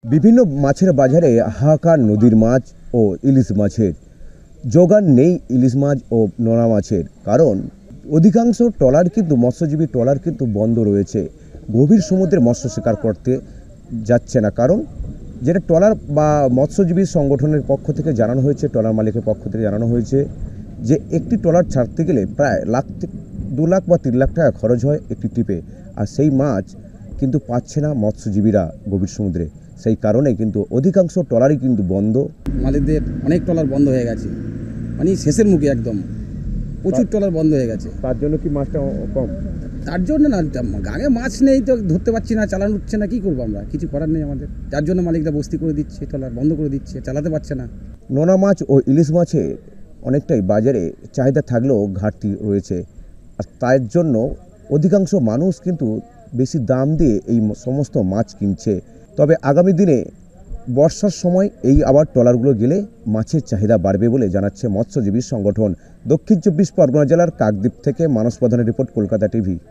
বিভিন্ন মাছের বাজারে হাহাকার নদীর মাছ ও ইলিশ মাছের যোগান নেই। ইলিশ মাছ ও নোনা মাছের কারণ অধিকাংশ ট্রলার কিন্তু মৎস্যজীবী ট্রলার কিন্তু বন্ধ রয়েছে। গভীর সমুদ্রে মৎস্য শিকার করতে যাচ্ছে না, কারণ যেটা ট্রলার বা মৎস্যজীবী সংগঠনের পক্ষ থেকে জানানো হয়েছে, ট্রলার মালিকের পক্ষ থেকে জানানো হয়েছে যে একটি ট্রলার ছাড়তে গেলে প্রায় 2 লাখ বা 3 লাখ টাকা খরচ হয় একটি ট্রিপে, আর সেই মাছ কিন্তু পাচ্ছে না মৎস্যজীবীরা গভীর সমুদ্রে। সেই কারণে কিন্তু অধিকাংশ ট্রলারই কিন্তু বন্ধ। মালিকদের অনেক ট্রলার বন্ধ হয়ে গেছে, মানে শেষের মুখে একদম প্রচুর ট্রলার বন্ধ হয়ে গেছে। তার জন্য কি মাছটা কম? তার জন্য না, গাঙে মাছ নেই তো ধরতে পারছি না, চালানো হচ্ছে না, কী করবো আমরা? কিছু করার নেই আমাদের, যার জন্য মালিকরা বস্তি করে দিচ্ছে, ট্রলার বন্ধ করে দিচ্ছে, চালাতে পারছে না। নোনা মাছ ও ইলিশ মাছের অনেকটাই বাজারে চাহিদা থাকলেও ঘাটতি রয়েছে, আর তার জন্য অধিকাংশ মানুষ কিন্তু বেশি দাম দিয়ে এই সমস্ত মাছ কিনছে। তবে আগামী দিনে বর্ষার সময় এই আবার ট্রলারগুলো গেলে মাছের চাহিদা বাড়বে বলে জানাচ্ছে মৎস্যজীবী সংগঠন। দক্ষিণ 24 পরগনা জেলার কাকদ্বীপ থেকে মানস প্রধানের রিপোর্ট, কলকাতা টিভি।